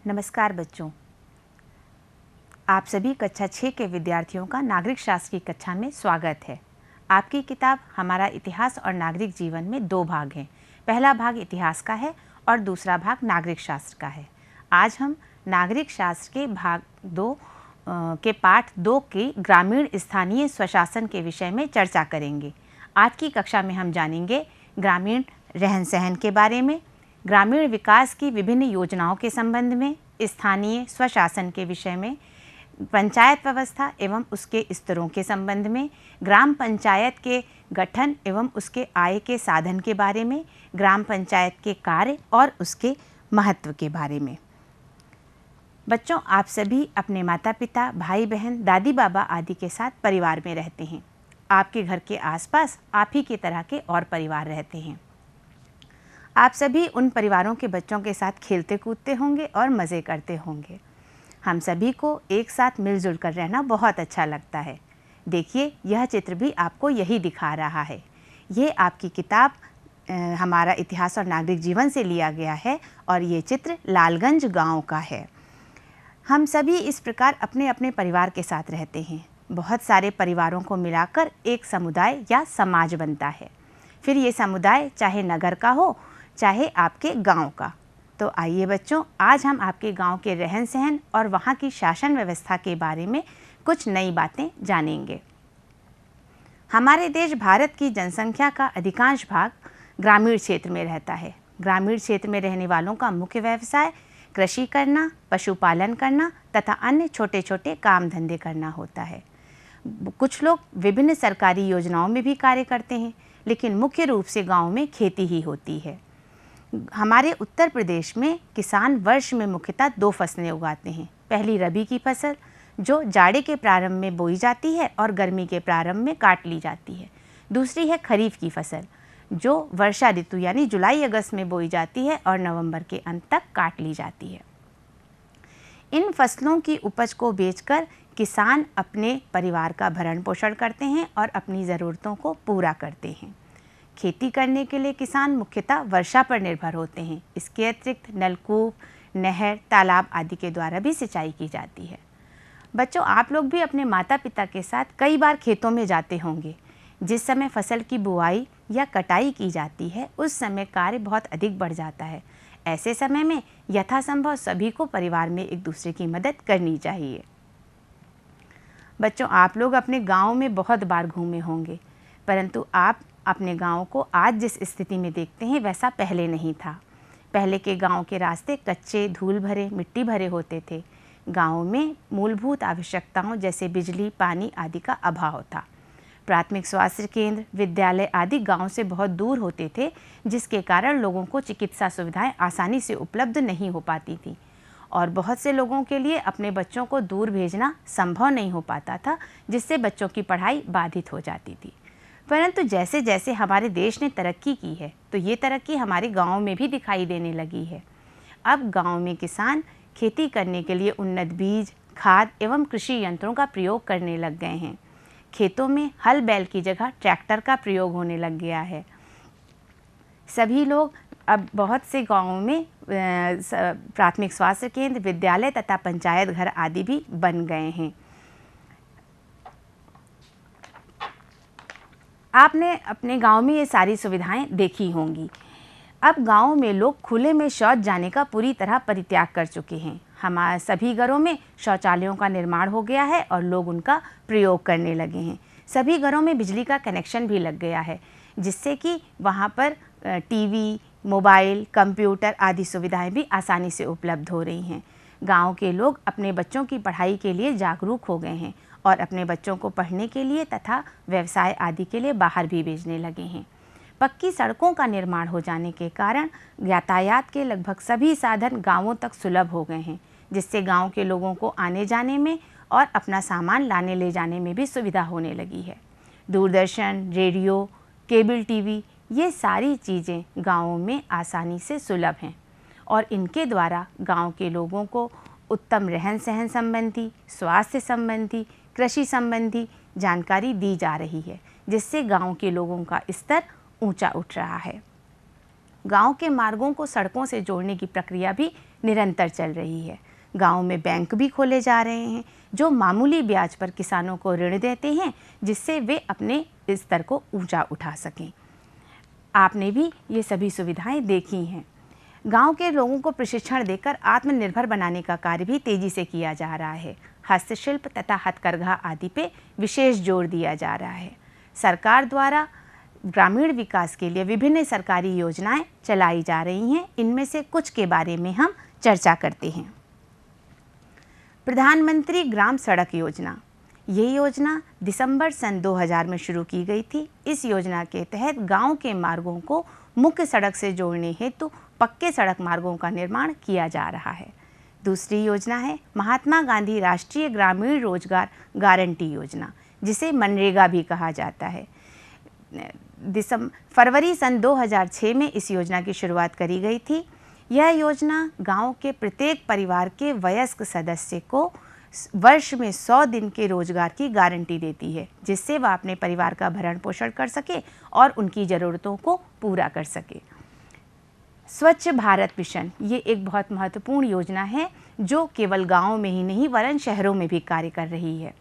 नमस्कार बच्चों, आप सभी कक्षा 6 के विद्यार्थियों का नागरिक शास्त्र की कक्षा में स्वागत है। आपकी किताब हमारा इतिहास और नागरिक जीवन में 2 भाग हैं। पहला भाग इतिहास का है और दूसरा भाग नागरिक शास्त्र का है। आज हम नागरिक शास्त्र के भाग 2 के पाठ 2 के ग्रामीण स्थानीय स्वशासन के विषय में चर्चा करेंगे। आज की कक्षा में हम जानेंगे ग्रामीण रहन सहन के बारे में, ग्रामीण विकास की विभिन्न योजनाओं के संबंध में, स्थानीय स्वशासन के विषय में, पंचायत व्यवस्था एवं उसके स्तरों के संबंध में, ग्राम पंचायत के गठन एवं उसके आय के साधन के बारे में, ग्राम पंचायत के कार्य और उसके महत्व के बारे में। बच्चों, आप सभी अपने माता पिता, भाई बहन, दादी बाबा आदि के साथ परिवार में रहते हैं। आपके घर के आसपास आप ही की तरह के और परिवार रहते हैं। आप सभी उन परिवारों के बच्चों के साथ खेलते कूदते होंगे और मज़े करते होंगे। हम सभी को एक साथ मिलजुल कर रहना बहुत अच्छा लगता है। देखिए, यह चित्र भी आपको यही दिखा रहा है। ये आपकी किताब हमारा इतिहास और नागरिक जीवन से लिया गया है और ये चित्र लालगंज गांव का है। हम सभी इस प्रकार अपने अपने परिवार के साथ रहते हैं। बहुत सारे परिवारों को मिलाकर एक समुदाय या समाज बनता है। फिर ये समुदाय चाहे नगर का हो चाहे आपके गांव का। तो आइए बच्चों, आज हम आपके गांव के रहन सहन और वहां की शासन व्यवस्था के बारे में कुछ नई बातें जानेंगे। हमारे देश भारत की जनसंख्या का अधिकांश भाग ग्रामीण क्षेत्र में रहता है। ग्रामीण क्षेत्र में रहने वालों का मुख्य व्यवसाय कृषि करना, पशुपालन करना तथा अन्य छोटे छोटे काम धंधे करना होता है। कुछ लोग विभिन्न सरकारी योजनाओं में भी कार्य करते हैं, लेकिन मुख्य रूप से गाँव में खेती ही होती है। हमारे उत्तर प्रदेश में किसान वर्ष में मुख्यतः 2 फसलें उगाते हैं। पहली रबी की फसल जो जाड़े के प्रारंभ में बोई जाती है और गर्मी के प्रारंभ में काट ली जाती है। दूसरी है खरीफ की फसल जो वर्षा ऋतु यानी जुलाई अगस्त में बोई जाती है और नवंबर के अंत तक काट ली जाती है। इन फसलों की उपज को बेचकर किसान अपने परिवार का भरण पोषण करते हैं और अपनी ज़रूरतों को पूरा करते हैं। खेती करने के लिए किसान मुख्यतः वर्षा पर निर्भर होते हैं। इसके अतिरिक्त नलकूप, नहर, तालाब आदि के द्वारा भी सिंचाई की जाती है। बच्चों, आप लोग भी अपने माता पिता के साथ कई बार खेतों में जाते होंगे। जिस समय फसल की बुआई या कटाई की जाती है उस समय कार्य बहुत अधिक बढ़ जाता है। ऐसे समय में यथासंभव सभी को परिवार में एक दूसरे की मदद करनी चाहिए। बच्चों, आप लोग अपने गाँव में बहुत बार घूमे होंगे, परंतु आप अपने गांव को आज जिस स्थिति में देखते हैं वैसा पहले नहीं था। पहले के गांव के रास्ते कच्चे, धूल भरे, मिट्टी भरे होते थे। गांव में मूलभूत आवश्यकताओं जैसे बिजली, पानी आदि का अभाव था। प्राथमिक स्वास्थ्य केंद्र, विद्यालय आदि गांव से बहुत दूर होते थे, जिसके कारण लोगों को चिकित्सा सुविधाएं आसानी से उपलब्ध नहीं हो पाती थी और बहुत से लोगों के लिए अपने बच्चों को दूर भेजना संभव नहीं हो पाता था, जिससे बच्चों की पढ़ाई बाधित हो जाती थी। परंतु जैसे जैसे हमारे देश ने तरक्की की है तो ये तरक्की हमारे गाँव में भी दिखाई देने लगी है। अब गाँव में किसान खेती करने के लिए उन्नत बीज, खाद एवं कृषि यंत्रों का प्रयोग करने लग गए हैं। खेतों में हल बैल की जगह ट्रैक्टर का प्रयोग होने लग गया है। सभी लोग अब बहुत से गाँवों में प्राथमिक स्वास्थ्य केंद्र, विद्यालय तथा पंचायत घर आदि भी बन गए हैं। आपने अपने गांव में ये सारी सुविधाएं देखी होंगी। अब गांव में लोग खुले में शौच जाने का पूरी तरह परित्याग कर चुके हैं। हमारे सभी घरों में शौचालयों का निर्माण हो गया है और लोग उनका प्रयोग करने लगे हैं। सभी घरों में बिजली का कनेक्शन भी लग गया है, जिससे कि वहां पर टीवी, मोबाइल, कंप्यूटर आदि सुविधाएं भी आसानी से उपलब्ध हो रही हैं। गाँव के लोग अपने बच्चों की पढ़ाई के लिए जागरूक हो गए हैं और अपने बच्चों को पढ़ने के लिए तथा व्यवसाय आदि के लिए बाहर भी भेजने लगे हैं। पक्की सड़कों का निर्माण हो जाने के कारण यातायात के लगभग सभी साधन गांवों तक सुलभ हो गए हैं, जिससे गांव के लोगों को आने जाने में और अपना सामान लाने ले जाने में भी सुविधा होने लगी है। दूरदर्शन, रेडियो, केबल टीवी ये सारी चीज़ें गाँवों में आसानी से सुलभ हैं और इनके द्वारा गाँव के लोगों को उत्तम रहन सहन संबंधी, स्वास्थ्य संबंधी, कृषि संबंधी जानकारी दी जा रही है, जिससे गांव के लोगों का स्तर ऊंचा उठ रहा है। गांव के मार्गों को सड़कों से जोड़ने की प्रक्रिया भी निरंतर चल रही है। गांव में बैंक भी खोले जा रहे हैं जो मामूली ब्याज पर किसानों को ऋण देते हैं, जिससे वे अपने स्तर को ऊंचा उठा सकें। आपने भी ये सभी सुविधाएं देखी हैं। गांव के लोगों को प्रशिक्षण देकर आत्मनिर्भर बनाने का कार्य भी तेजी से किया जा रहा है। हस्तशिल्प तथा हथकरघा आदि पे विशेष जोर दिया जा रहा है। सरकार द्वारा ग्रामीण विकास के लिए विभिन्न सरकारी योजनाएं चलाई जा रही हैं। इनमें से कुछ के बारे में हम चर्चा करते हैं। प्रधानमंत्री ग्राम सड़क योजना, ये योजना दिसंबर सन 2000 में शुरू की गई थी। इस योजना के तहत गांव के मार्गों को मुख्य सड़क से जोड़ने हेतु पक्के सड़क मार्गों का निर्माण किया जा रहा है। दूसरी योजना है महात्मा गांधी राष्ट्रीय ग्रामीण रोजगार गारंटी योजना, जिसे मनरेगा भी कहा जाता है। फरवरी सन 2006 में इस योजना की शुरुआत करी गई थी। यह योजना गांव के प्रत्येक परिवार के वयस्क सदस्य को वर्ष में 100 दिन के रोजगार की गारंटी देती है, जिससे वह अपने परिवार का भरण पोषण कर सके और उनकी ज़रूरतों को पूरा कर सके। स्वच्छ भारत मिशन, ये एक बहुत महत्वपूर्ण योजना है जो केवल गाँव में ही नहीं वरन शहरों में भी कार्य कर रही है।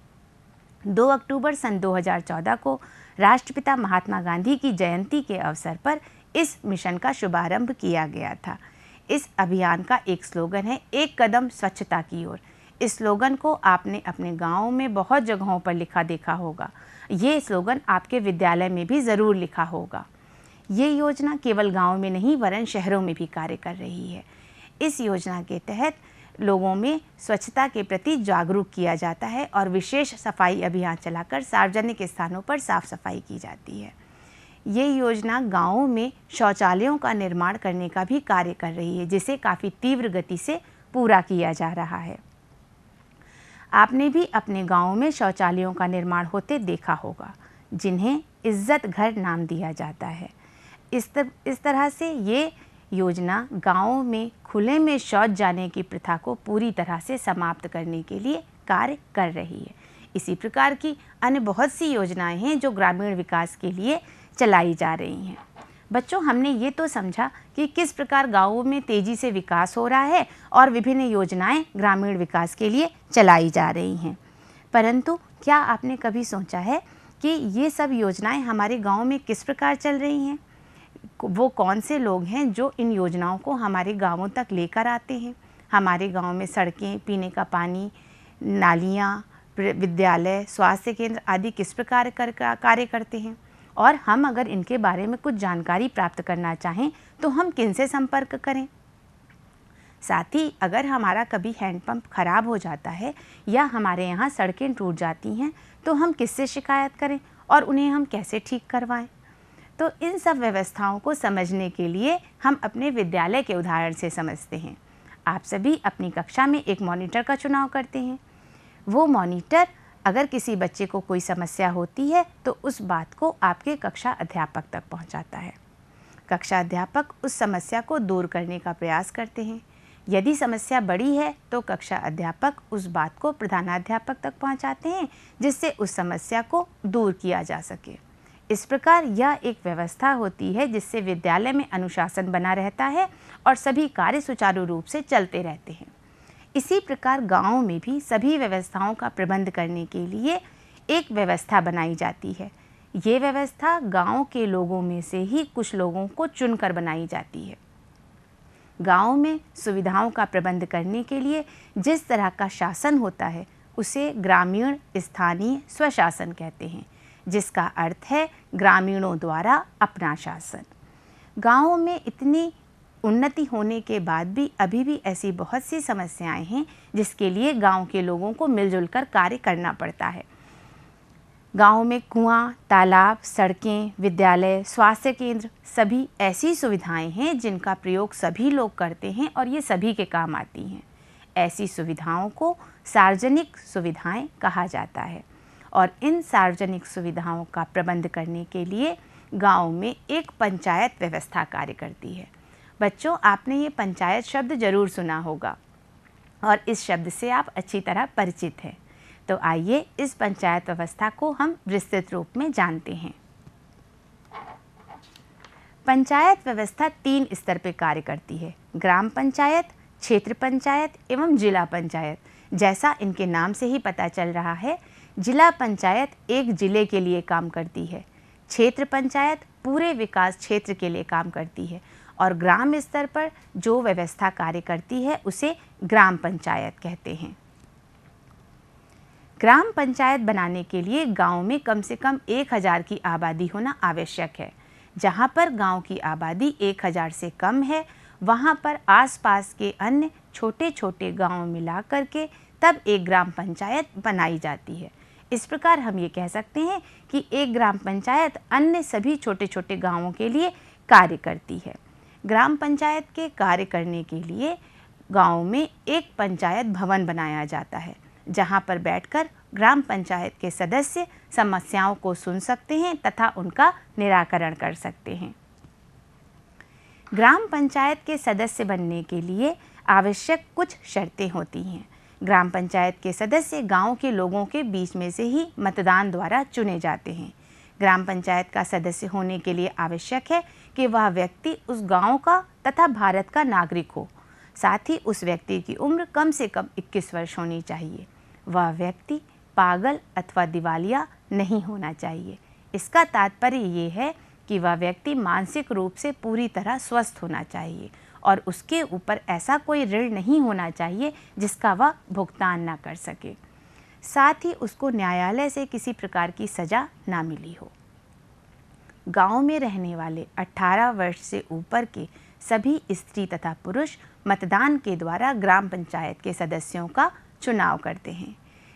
2 अक्टूबर सन 2014 को राष्ट्रपिता महात्मा गांधी की जयंती के अवसर पर इस मिशन का शुभारंभ किया गया था। इस अभियान का एक स्लोगन है, एक कदम स्वच्छता की ओर। इस स्लोगन को आपने अपने गाँव में बहुत जगहों पर लिखा देखा होगा। ये स्लोगन आपके विद्यालय में भी ज़रूर लिखा होगा। ये योजना केवल गाँव में नहीं वरन शहरों में भी कार्य कर रही है। इस योजना के तहत लोगों में स्वच्छता के प्रति जागरूक किया जाता है और विशेष सफाई अभियान चलाकर सार्वजनिक स्थानों पर साफ सफाई की जाती है। ये योजना गाँवों में शौचालयों का निर्माण करने का भी कार्य कर रही है, जिसे काफ़ी तीव्र गति से पूरा किया जा रहा है। आपने भी अपने गाँव में शौचालयों का निर्माण होते देखा होगा, जिन्हें इज्जत घर नाम दिया जाता है। इस तरह से ये योजना गाँवों में खुले में शौच जाने की प्रथा को पूरी तरह से समाप्त करने के लिए कार्य कर रही है। इसी प्रकार की अन्य बहुत सी योजनाएं हैं जो ग्रामीण विकास के लिए चलाई जा रही हैं। बच्चों, हमने ये तो समझा कि किस प्रकार गाँवों में तेज़ी से विकास हो रहा है और विभिन्न योजनाएं ग्रामीण विकास के लिए चलाई जा रही हैं। परंतु क्या आपने कभी सोचा है कि ये सब योजनाएं हमारे गाँव में किस प्रकार चल रही हैं? वो कौन से लोग हैं जो इन योजनाओं को हमारे गाँवों तक लेकर आते हैं? हमारे गाँव में सड़कें, पीने का पानी, नालियाँ, विद्यालय, स्वास्थ्य केंद्र आदि किस प्रकार कार्य करते हैं? और हम अगर इनके बारे में कुछ जानकारी प्राप्त करना चाहें तो हम किनसे संपर्क करें? साथ ही अगर हमारा कभी हैंडपंप खराब हो जाता है या हमारे यहाँ सड़कें टूट जाती हैं तो हम किससे शिकायत करें और उन्हें हम कैसे ठीक करवाएं? तो इन सब व्यवस्थाओं को समझने के लिए हम अपने विद्यालय के उदाहरण से समझते हैं। आप सभी अपनी कक्षा में एक मॉनिटर का चुनाव करते हैं। वो मॉनिटर अगर किसी बच्चे को कोई समस्या होती है तो उस बात को आपके कक्षा अध्यापक तक पहुंचाता है। कक्षा अध्यापक उस समस्या को दूर करने का प्रयास करते हैं। यदि समस्या बड़ी है तो कक्षा अध्यापक उस बात को प्रधानाध्यापक तक पहुंचाते हैं, जिससे उस समस्या को दूर किया जा सके। इस प्रकार यह एक व्यवस्था होती है जिससे विद्यालय में अनुशासन बना रहता है और सभी कार्य सुचारू रूप से चलते रहते हैं। इसी प्रकार गाँव में भी सभी व्यवस्थाओं का प्रबंध करने के लिए एक व्यवस्था बनाई जाती है। ये व्यवस्था गाँव के लोगों में से ही कुछ लोगों को चुनकर बनाई जाती है। गाँव में सुविधाओं का प्रबंध करने के लिए जिस तरह का शासन होता है उसे ग्रामीण स्थानीय स्वशासन कहते हैं, जिसका अर्थ है ग्रामीणों द्वारा अपना शासन। गाँवों में इतनी उन्नति होने के बाद भी अभी भी ऐसी बहुत सी समस्याएं हैं जिसके लिए गांव के लोगों को मिलजुल कर कार्य करना पड़ता है। गांव में कुआं, तालाब, सड़कें, विद्यालय, स्वास्थ्य केंद्र सभी ऐसी सुविधाएं हैं जिनका प्रयोग सभी लोग करते हैं और ये सभी के काम आती हैं। ऐसी सुविधाओं को सार्वजनिक सुविधाएं कहा जाता है और इन सार्वजनिक सुविधाओं का प्रबंध करने के लिए गाँव में एक पंचायत व्यवस्था कार्य करती है। बच्चों, आपने ये पंचायत शब्द ज़रूर सुना होगा और इस शब्द से आप अच्छी तरह परिचित हैं। तो आइए इस पंचायत व्यवस्था को हम विस्तृत रूप में जानते हैं। पंचायत व्यवस्था 3 स्तर पर कार्य करती है: ग्राम पंचायत, क्षेत्र पंचायत एवं जिला पंचायत। जैसा इनके नाम से ही पता चल रहा है, जिला पंचायत एक जिले के लिए काम करती है, क्षेत्र पंचायत पूरे विकास क्षेत्र के लिए काम करती है और ग्राम स्तर पर जो व्यवस्था कार्य करती है उसे ग्राम पंचायत कहते हैं। ग्राम पंचायत बनाने के लिए गांव में कम से कम 1000 की आबादी होना आवश्यक है। जहां पर गांव की आबादी 1000 से कम है, वहां पर आसपास के अन्य छोटे छोटे गांव मिला करके तब एक ग्राम पंचायत बनाई जाती है। इस प्रकार हम ये कह सकते हैं कि एक ग्राम पंचायत अन्य सभी छोटे छोटे गांवों के लिए कार्य करती है। ग्राम पंचायत के कार्य करने के लिए गांव में एक पंचायत भवन बनाया जाता है, जहां पर बैठकर ग्राम पंचायत के सदस्य समस्याओं को सुन सकते हैं तथा उनका निराकरण कर सकते हैं। ग्राम पंचायत के सदस्य बनने के लिए आवश्यक कुछ शर्तें होती हैं। ग्राम पंचायत के सदस्य गांव के लोगों के बीच में से ही मतदान द्वारा चुने जाते हैं। ग्राम पंचायत का सदस्य होने के लिए आवश्यक है कि वह व्यक्ति उस गांव का तथा भारत का नागरिक हो। साथ ही उस व्यक्ति की उम्र कम से कम 21 वर्ष होनी चाहिए। वह व्यक्ति पागल अथवा दिवालिया नहीं होना चाहिए। इसका तात्पर्य ये है कि वह व्यक्ति मानसिक रूप से पूरी तरह स्वस्थ होना चाहिए और उसके ऊपर ऐसा कोई ऋण नहीं होना चाहिए जिसका वह भुगतान ना कर सके। साथ ही उसको न्यायालय से किसी प्रकार की सज़ा ना मिली हो। गांव में रहने वाले 18 वर्ष से ऊपर के सभी स्त्री तथा पुरुष मतदान के द्वारा ग्राम पंचायत के सदस्यों का चुनाव करते हैं।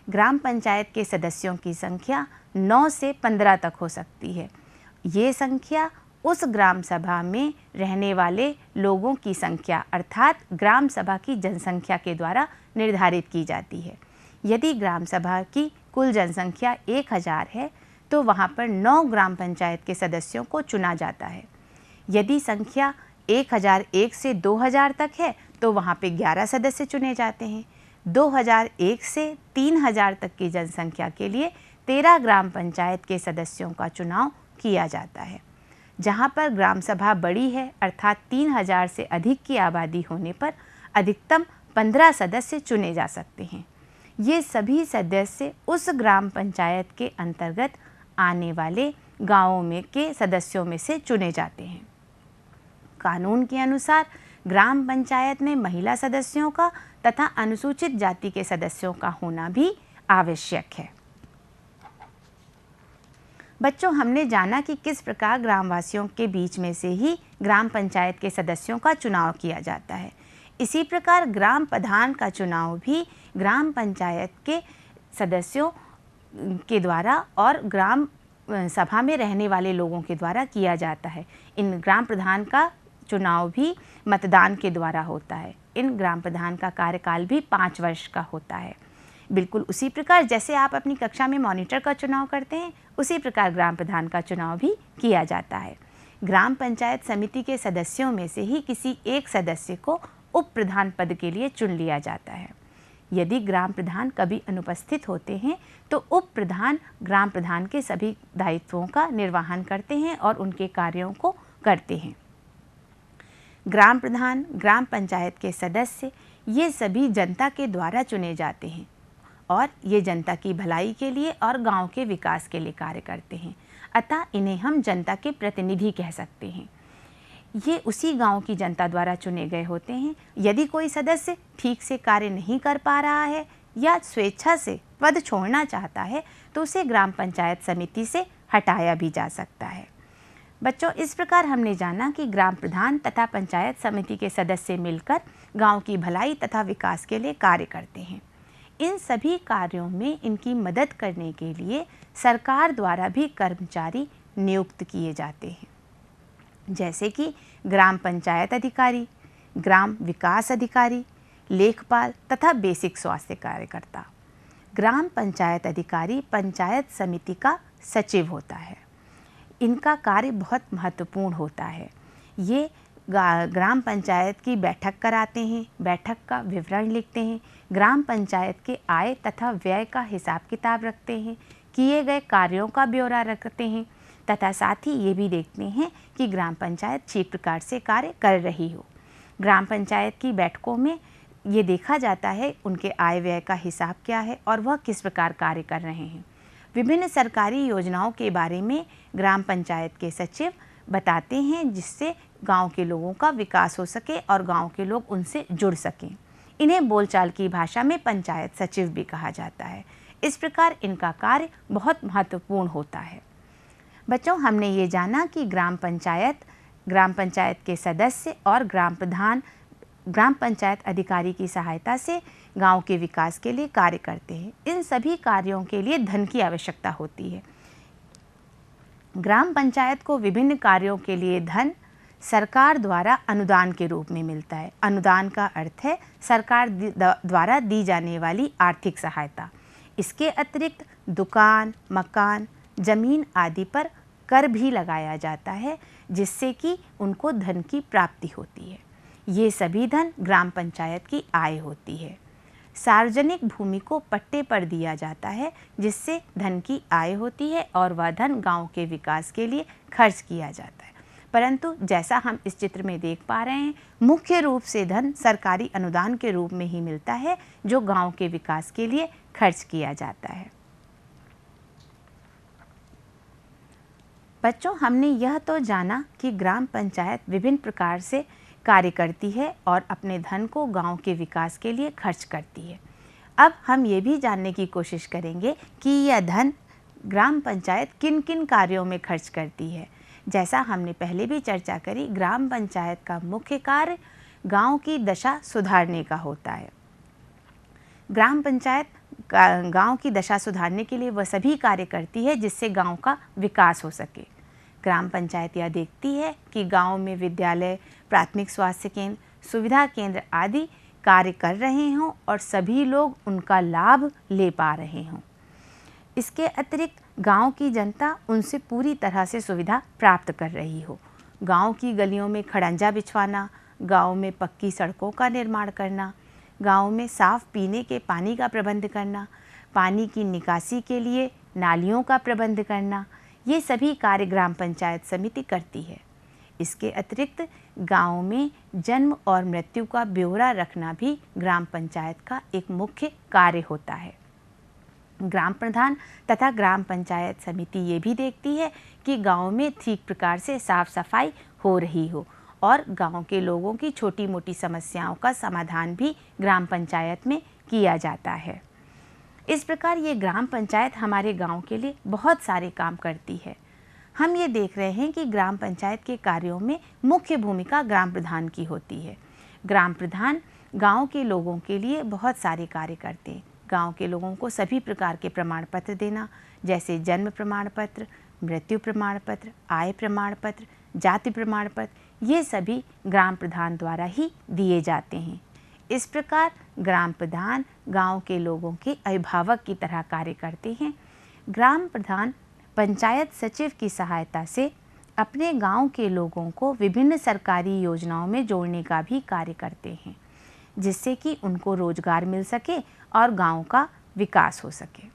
ग्राम पंचायत के सदस्यों की संख्या 9 से 15 तक हो सकती है। ये संख्या उस ग्राम सभा में रहने वाले लोगों की संख्या अर्थात ग्राम सभा की जनसंख्या के द्वारा निर्धारित की जाती है। यदि ग्राम सभा की कुल जनसंख्या 1000 है तो वहाँ पर 9 ग्राम पंचायत के सदस्यों को चुना जाता है। यदि संख्या 1001 से 2000 तक है तो वहाँ पे 11 सदस्य चुने जाते हैं। 2001 से 3000 तक की जनसंख्या के लिए 13 ग्राम पंचायत के सदस्यों का चुनाव किया जाता है। जहाँ पर ग्राम सभा बड़ी है अर्थात 3000 से अधिक की आबादी होने पर अधिकतम 15 सदस्य चुने जा सकते हैं। ये सभी सदस्य उस ग्राम पंचायत के अंतर्गत आने वाले गाँवों में के सदस्यों में से चुने जाते हैं। कानून के अनुसार ग्राम पंचायत में महिला सदस्यों का तथा अनुसूचित जाति के सदस्यों का होना भी आवश्यक है। बच्चों, हमने जाना कि किस प्रकार ग्रामवासियों के बीच में से ही ग्राम पंचायत के सदस्यों का चुनाव किया जाता है। इसी प्रकार ग्राम प्रधान का चुनाव भी ग्राम पंचायत के सदस्यों के द्वारा और ग्राम सभा में रहने वाले लोगों के द्वारा किया जाता है। इन ग्राम प्रधान का चुनाव भी मतदान के द्वारा होता है। इन ग्राम प्रधान का कार्यकाल भी 5 वर्ष का होता है। बिल्कुल उसी प्रकार जैसे आप अपनी कक्षा में मॉनिटर का चुनाव करते हैं, उसी प्रकार ग्राम प्रधान का चुनाव भी किया जाता है। ग्राम पंचायत समिति के सदस्यों में से ही किसी एक सदस्य को उप प्रधान पद के लिए चुन लिया जाता है। यदि ग्राम प्रधान कभी अनुपस्थित होते हैं तो उप प्रधान ग्राम प्रधान के सभी दायित्वों का निर्वहन करते हैं और उनके कार्यों को करते हैं। ग्राम प्रधान, ग्राम पंचायत के सदस्य ये सभी जनता के द्वारा चुने जाते हैं और ये जनता की भलाई के लिए और गांव के विकास के लिए कार्य करते हैं। अतः इन्हें हम जनता के प्रतिनिधि कह सकते हैं। ये उसी गांव की जनता द्वारा चुने गए होते हैं। यदि कोई सदस्य ठीक से कार्य नहीं कर पा रहा है या स्वेच्छा से पद छोड़ना चाहता है तो उसे ग्राम पंचायत समिति से हटाया भी जा सकता है। बच्चों, इस प्रकार हमने जाना कि ग्राम प्रधान तथा पंचायत समिति के सदस्य मिलकर गांव की भलाई तथा विकास के लिए कार्य करते हैं। इन सभी कार्यों में इनकी मदद करने के लिए सरकार द्वारा भी कर्मचारी नियुक्त किए जाते हैं, जैसे कि ग्राम पंचायत अधिकारी, ग्राम विकास अधिकारी, लेखपाल तथा बेसिक स्वास्थ्य कार्यकर्ता। ग्राम पंचायत अधिकारी पंचायत समिति का सचिव होता है। इनका कार्य बहुत महत्वपूर्ण होता है। ये ग्राम पंचायत की बैठक कराते हैं, बैठक का विवरण लिखते हैं, ग्राम पंचायत के आय तथा व्यय का हिसाब किताब रखते हैं, किए गए कार्यों का ब्यौरा रखते हैं तथा साथ ही ये भी देखते हैं कि ग्राम पंचायत ठीक प्रकार से कार्य कर रही हो। ग्राम पंचायत की बैठकों में ये देखा जाता है उनके आय व्यय का हिसाब क्या है और वह किस प्रकार कार्य कर रहे हैं। विभिन्न सरकारी योजनाओं के बारे में ग्राम पंचायत के सचिव बताते हैं, जिससे गांव के लोगों का विकास हो सके और गांव के लोग उनसे जुड़ सकें। इन्हें बोलचाल की भाषा में पंचायत सचिव भी कहा जाता है। इस प्रकार इनका कार्य बहुत महत्वपूर्ण होता है। बच्चों, हमने ये जाना कि ग्राम पंचायत के सदस्य और ग्राम प्रधान ग्राम पंचायत अधिकारी की सहायता से गांव के विकास के लिए कार्य करते हैं। इन सभी कार्यों के लिए धन की आवश्यकता होती है। ग्राम पंचायत को विभिन्न कार्यों के लिए धन सरकार द्वारा अनुदान के रूप में मिलता है। अनुदान का अर्थ है सरकार द्वारा दी जाने वाली आर्थिक सहायता। इसके अतिरिक्त दुकान, मकान, जमीन आदि पर कर भी लगाया जाता है, जिससे कि उनको धन की प्राप्ति होती है। ये सभी धन ग्राम पंचायत की आय होती है। सार्वजनिक भूमि को पट्टे पर दिया जाता है, जिससे धन की आय होती है और वह धन गांव के विकास के लिए खर्च किया जाता है। परंतु जैसा हम इस चित्र में देख पा रहे हैं, मुख्य रूप से धन सरकारी अनुदान के रूप में ही मिलता है, जो गांव के विकास के लिए खर्च किया जाता है। बच्चों, हमने यह तो जाना कि ग्राम पंचायत विभिन्न प्रकार से कार्य करती है और अपने धन को गांव के विकास के लिए खर्च करती है। अब हम ये भी जानने की कोशिश करेंगे कि यह धन ग्राम पंचायत किन किन कार्यों में खर्च करती है। जैसा हमने पहले भी चर्चा करी, ग्राम पंचायत का मुख्य कार्य गांव की दशा सुधारने का होता है। ग्राम पंचायत गांव की दशा सुधारने के लिए वह सभी कार्य करती है जिससे गांव का विकास हो सके। ग्राम पंचायत यह देखती है कि गांव में विद्यालय, प्राथमिक स्वास्थ्य केंद्र, सुविधा केंद्र आदि कार्य कर रहे हों और सभी लोग उनका लाभ ले पा रहे हों। इसके अतिरिक्त गांव की जनता उनसे पूरी तरह से सुविधा प्राप्त कर रही हो। गांव की गलियों में खड़ंजा बिछवाना, गांव में पक्की सड़कों का निर्माण करना, गांव में साफ पीने के पानी का प्रबंध करना, पानी की निकासी के लिए नालियों का प्रबंध करना, ये सभी कार्य ग्राम पंचायत समिति करती है। इसके अतिरिक्त गांव में जन्म और मृत्यु का ब्यौरा रखना भी ग्राम पंचायत का एक मुख्य कार्य होता है। ग्राम प्रधान तथा ग्राम पंचायत समिति ये भी देखती है कि गांव में ठीक प्रकार से साफ सफाई हो रही हो और गांव के लोगों की छोटी मोटी समस्याओं का समाधान भी ग्राम पंचायत में किया जाता है। इस प्रकार ये ग्राम पंचायत हमारे गांव के लिए बहुत सारे काम करती है। हम ये देख रहे हैं कि ग्राम पंचायत के कार्यों में मुख्य भूमिका ग्राम प्रधान की होती है। ग्राम प्रधान गांव के लोगों के लिए बहुत सारे कार्य करते हैं। गांव के लोगों को सभी प्रकार के प्रमाण पत्र देना, जैसे जन्म प्रमाण पत्र, मृत्यु प्रमाण पत्र, आय प्रमाण पत्र, जाति प्रमाण पत्र, ये सभी ग्राम प्रधान द्वारा ही दिए जाते हैं। इस प्रकार ग्राम प्रधान गांव के लोगों के अभिभावक की तरह कार्य करते हैं। ग्राम प्रधान पंचायत सचिव की सहायता से अपने गांव के लोगों को विभिन्न सरकारी योजनाओं में जोड़ने का भी कार्य करते हैं, जिससे कि उनको रोजगार मिल सके और गांव का विकास हो सके।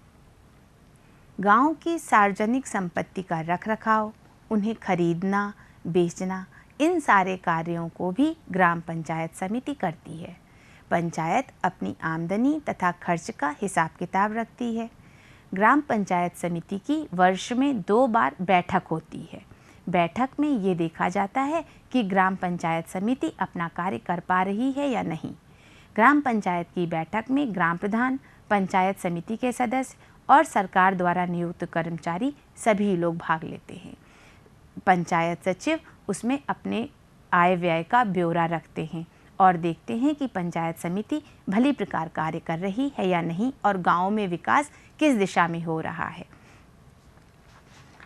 गांव की सार्वजनिक संपत्ति का रखरखाव, उन्हें खरीदना, बेचना, इन सारे कार्यों को भी ग्राम पंचायत समिति करती है। पंचायत अपनी आमदनी तथा खर्च का हिसाब किताब रखती है। ग्राम पंचायत समिति की वर्ष में 2 बार बैठक होती है। बैठक में ये देखा जाता है कि ग्राम पंचायत समिति अपना कार्य कर पा रही है या नहीं। ग्राम पंचायत की बैठक में ग्राम प्रधान, पंचायत समिति के सदस्य और सरकार द्वारा नियुक्त कर्मचारी सभी लोग भाग लेते हैं। पंचायत सचिव उसमें अपने आय व्यय का ब्यौरा रखते हैं और देखते हैं कि पंचायत समिति भली प्रकार कार्य कर रही है या नहीं और गांव में विकास किस दिशा में हो रहा है।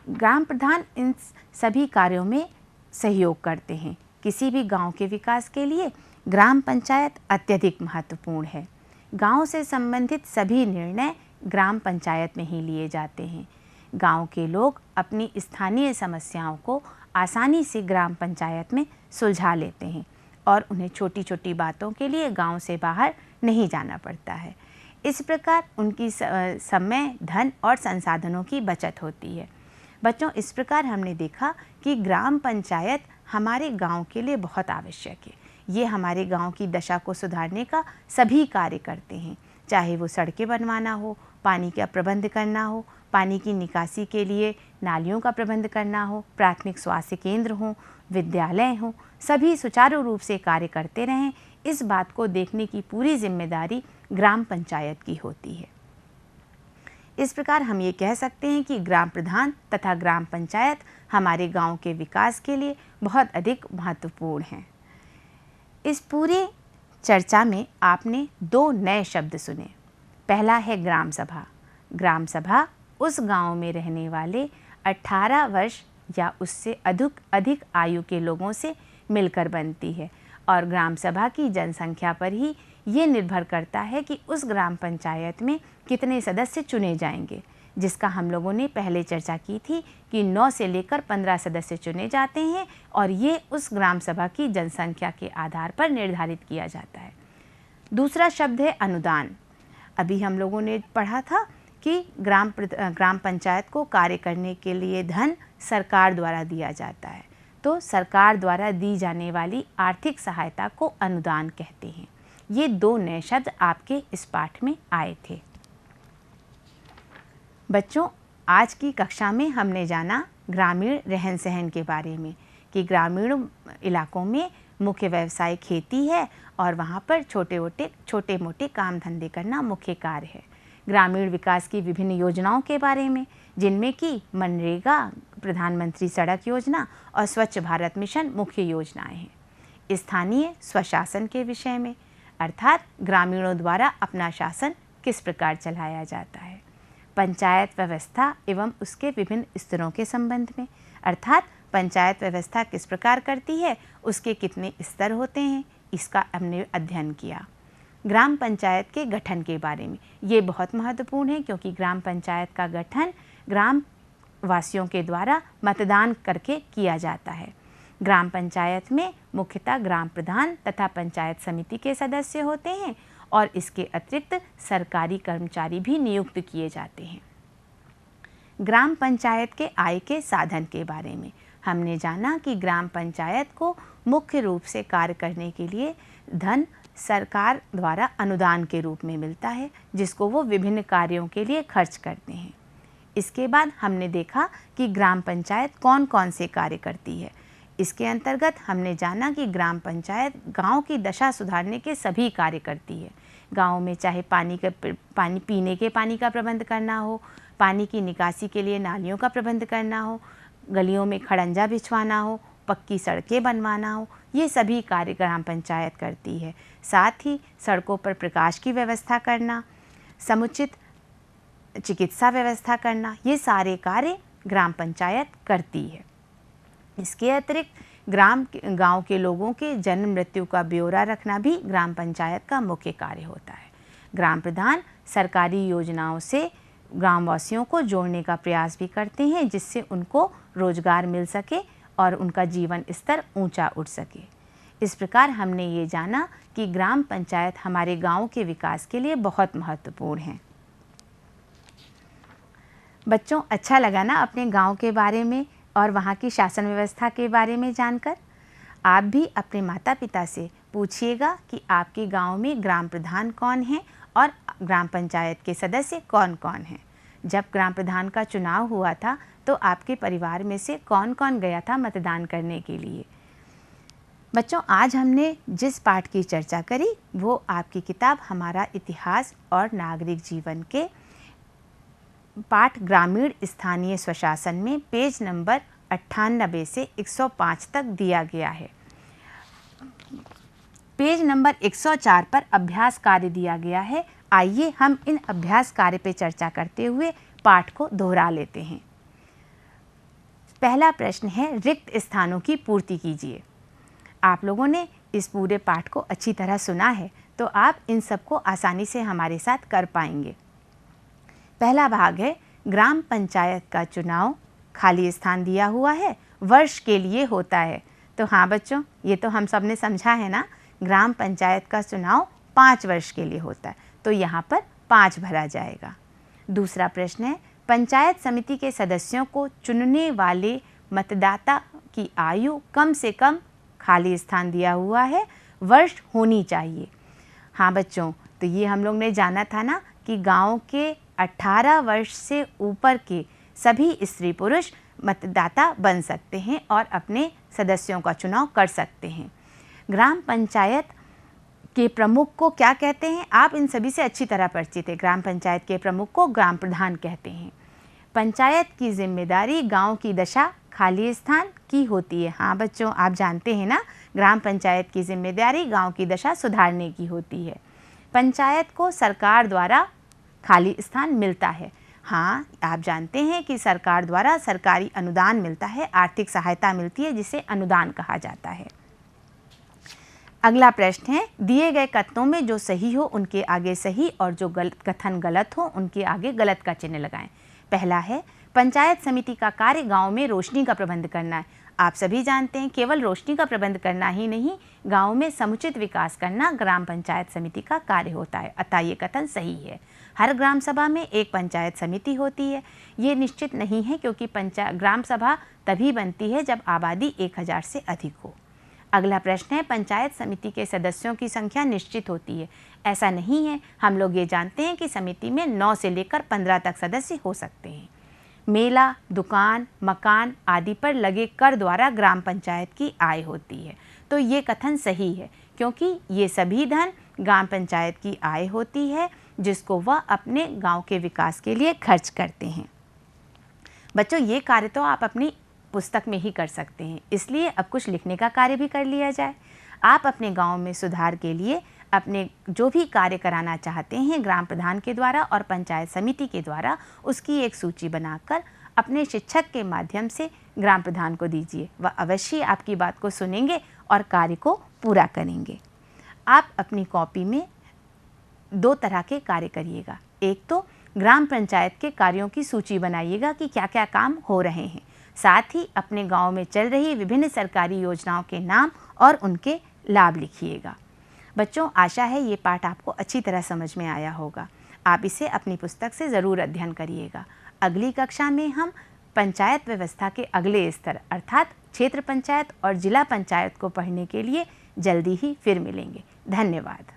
ग्राम प्रधान इन सभी कार्यों में सहयोग करते हैं। किसी भी गांव के विकास के लिए ग्राम पंचायत अत्यधिक महत्वपूर्ण है। गांव से संबंधित सभी निर्णय ग्राम पंचायत में ही लिए जाते हैं। गांव के लोग अपनी स्थानीय समस्याओं को आसानी से ग्राम पंचायत में सुलझा लेते हैं और उन्हें छोटी छोटी बातों के लिए गांव से बाहर नहीं जाना पड़ता है। इस प्रकार उनकी समय, धन और संसाधनों की बचत होती है। बच्चों, इस प्रकार हमने देखा कि ग्राम पंचायत हमारे गांव के लिए बहुत आवश्यक है। ये हमारे गांव की दशा को सुधारने का सभी कार्य करते हैं, चाहे वो सड़कें बनवाना हो, पानी का प्रबंध करना हो, पानी की निकासी के लिए नालियों का प्रबंध करना हो, प्राथमिक स्वास्थ्य केंद्र हों, विद्यालय हों, सभी सुचारू रूप से कार्य करते रहें, इस बात को देखने की पूरी जिम्मेदारी ग्राम पंचायत की होती है। इस प्रकार हम ये कह सकते हैं कि ग्राम प्रधान तथा ग्राम पंचायत हमारे गांव के विकास के लिए बहुत अधिक महत्वपूर्ण हैं। इस पूरे चर्चा में आपने 2 नए शब्द सुने। पहला है ग्राम सभा। ग्राम सभा उस गांव में रहने वाले 18 वर्ष या उससे अधिक आयु के लोगों से मिलकर बनती है और ग्राम सभा की जनसंख्या पर ही ये निर्भर करता है कि उस ग्राम पंचायत में कितने सदस्य चुने जाएंगे, जिसका हम लोगों ने पहले चर्चा की थी कि 9 से लेकर 15 सदस्य चुने जाते हैं और ये उस ग्राम सभा की जनसंख्या के आधार पर निर्धारित किया जाता है। दूसरा शब्द है अनुदान। अभी हम लोगों ने पढ़ा था कि ग्राम पंचायत को कार्य करने के लिए धन सरकार द्वारा दिया जाता है, तो सरकार द्वारा दी जाने वाली आर्थिक सहायता को अनुदान कहते हैं। ये 2 नए शब्द आपके इस पाठ में आए थे। बच्चों, आज की कक्षा में हमने जाना ग्रामीण रहन सहन के बारे में कि ग्रामीण इलाकों में मुख्य व्यवसाय खेती है और वहाँ पर छोटे मोटे काम धंधे करना मुख्य कार्य है। ग्रामीण विकास की विभिन्न योजनाओं के बारे में, जिनमें कि मनरेगा, प्रधानमंत्री सड़क योजना और स्वच्छ भारत मिशन मुख्य योजनाएं हैं। स्थानीय स्वशासन के विषय में, अर्थात ग्रामीणों द्वारा अपना शासन किस प्रकार चलाया जाता है। पंचायत व्यवस्था एवं उसके विभिन्न स्तरों के संबंध में, अर्थात पंचायत व्यवस्था किस प्रकार करती है, उसके कितने स्तर होते हैं, इसका हमने अध्ययन किया। ग्राम पंचायत के गठन के बारे में, ये बहुत महत्वपूर्ण है क्योंकि ग्राम पंचायत का गठन ग्राम वासियों के द्वारा मतदान करके किया जाता है। ग्राम पंचायत में मुख्यतः ग्राम प्रधान तथा पंचायत समिति के सदस्य होते हैं और इसके अतिरिक्त सरकारी कर्मचारी भी नियुक्त किए जाते हैं। ग्राम पंचायत के आय के साधन के बारे में हमने जाना कि ग्राम पंचायत को मुख्य रूप से कार्य करने के लिए धन सरकार द्वारा अनुदान के रूप में मिलता है, जिसको वो विभिन्न कार्यों के लिए खर्च करते हैं। इसके बाद हमने देखा कि ग्राम पंचायत कौन कौन से कार्य करती है। इसके अंतर्गत हमने जाना कि ग्राम पंचायत गांव की दशा सुधारने के सभी कार्य करती है। गांव में चाहे पीने के पानी का प्रबंध करना हो, पानी की निकासी के लिए नालियों का प्रबंध करना हो, गलियों में खड़ंजा बिछवाना हो, पक्की सड़कें बनवाना हो, ये सभी कार्य ग्राम पंचायत करती है। साथ ही सड़कों पर प्रकाश की व्यवस्था करना, समुचित चिकित्सा व्यवस्था करना, ये सारे कार्य ग्राम पंचायत करती है। इसके अतिरिक्त गांव के लोगों के जन्म मृत्यु का ब्यौरा रखना भी ग्राम पंचायत का मुख्य कार्य होता है। ग्राम प्रधान सरकारी योजनाओं से ग्रामवासियों को जोड़ने का प्रयास भी करते हैं, जिससे उनको रोजगार मिल सके और उनका जीवन स्तर ऊंचा उठ सके। इस प्रकार हमने ये जाना कि ग्राम पंचायत हमारे गांव के विकास के लिए बहुत महत्वपूर्ण है। बच्चों, अच्छा लगा ना अपने गांव के बारे में और वहाँ की शासन व्यवस्था के बारे में जानकर? आप भी अपने माता पिता से पूछिएगा कि आपके गांव में ग्राम प्रधान कौन है और ग्राम पंचायत के सदस्य कौन कौन हैं। जब ग्राम प्रधान का चुनाव हुआ था तो आपके परिवार में से कौन कौन गया था मतदान करने के लिए? बच्चों, आज हमने जिस पाठ की चर्चा करी वो आपकी किताब हमारा इतिहास और नागरिक जीवन के पाठ ग्रामीण स्थानीय स्वशासन में पेज नंबर 98 से 105 तक दिया गया है। पेज नंबर 104 पर अभ्यास कार्य दिया गया है। आइए हम इन अभ्यास कार्य पे चर्चा करते हुए पाठ को दोहरा लेते हैं। पहला प्रश्न है, रिक्त स्थानों की पूर्ति कीजिए। आप लोगों ने इस पूरे पाठ को अच्छी तरह सुना है तो आप इन सबको आसानी से हमारे साथ कर पाएंगे। पहला भाग है, ग्राम पंचायत का चुनाव, खाली स्थान दिया हुआ है, वर्ष के लिए होता है। तो हाँ बच्चों, ये तो हम सब ने समझा है ना, ग्राम पंचायत का चुनाव 5 वर्ष के लिए होता है, तो यहाँ पर 5 भरा जाएगा। दूसरा प्रश्न है, पंचायत समिति के सदस्यों को चुनने वाले मतदाता की आयु कम से कम, खाली स्थान दिया हुआ है, वर्ष होनी चाहिए। हाँ बच्चों, तो ये हम लोग ने जाना था ना कि गांव के 18 वर्ष से ऊपर के सभी स्त्री पुरुष मतदाता बन सकते हैं और अपने सदस्यों का चुनाव कर सकते हैं। ग्राम पंचायत के प्रमुख को क्या कहते हैं? आप इन सभी से अच्छी तरह परिचित हैं। ग्राम पंचायत के प्रमुख को ग्राम प्रधान कहते हैं। पंचायत की जिम्मेदारी गांव की दशा, खाली स्थान की होती है। हाँ बच्चों, आप जानते हैं ना, ग्राम पंचायत की जिम्मेदारी गांव की दशा सुधारने की होती है। पंचायत को सरकार द्वारा खाली स्थान मिलता है। हाँ, आप जानते हैं कि सरकार द्वारा सरकारी अनुदान मिलता है, आर्थिक सहायता मिलती है, जिसे अनुदान कहा जाता है। अगला प्रश्न है, दिए गए कथनों में जो सही हो उनके आगे सही और जो कथन गलत हो उनके आगे गलत का चिन्ह लगाएं। पहला है, पंचायत समिति का कार्य गांव में रोशनी का प्रबंध करना है। आप सभी जानते हैं केवल रोशनी का प्रबंध करना ही नहीं, गांव में समुचित विकास करना ग्राम पंचायत समिति का कार्य होता है, अतः ये कथन सही है। हर ग्राम सभा में एक पंचायत समिति होती है। ये निश्चित नहीं है क्योंकि ग्राम सभा तभी बनती है जब आबादी 1000 से अधिक हो। अगला प्रश्न है, पंचायत समिति के सदस्यों की संख्या निश्चित होती है। ऐसा नहीं है, हम लोग ये जानते हैं कि समिति में 9 से लेकर 15 तक सदस्य हो सकते हैं। मेला, दुकान, मकान आदि पर लगे कर द्वारा ग्राम पंचायत की आय होती है। तो ये कथन सही है क्योंकि ये सभी धन ग्राम पंचायत की आय होती है जिसको वह अपने गांव के विकास के लिए खर्च करते हैं। बच्चों, ये कार्य तो आप अपनी पुस्तक में ही कर सकते हैं, इसलिए अब कुछ लिखने का कार्य भी कर लिया जाए। आप अपने गांव में सुधार के लिए अपने जो भी कार्य कराना चाहते हैं ग्राम प्रधान के द्वारा और पंचायत समिति के द्वारा, उसकी एक सूची बनाकर अपने शिक्षक के माध्यम से ग्राम प्रधान को दीजिए। वह अवश्य आपकी बात को सुनेंगे और कार्य को पूरा करेंगे। आप अपनी कॉपी में 2 तरह के कार्य करिएगा। एक तो ग्राम पंचायत के कार्यों की सूची बनाइएगा कि क्या क्या काम हो रहे हैं, साथ ही अपने गांव में चल रही विभिन्न सरकारी योजनाओं के नाम और उनके लाभ लिखिएगा। बच्चों, आशा है ये पाठ आपको अच्छी तरह समझ में आया होगा। आप इसे अपनी पुस्तक से ज़रूर अध्ययन करिएगा। अगली कक्षा में हम पंचायत व्यवस्था के अगले स्तर अर्थात क्षेत्र पंचायत और जिला पंचायत को पढ़ने के लिए जल्दी ही फिर मिलेंगे। धन्यवाद।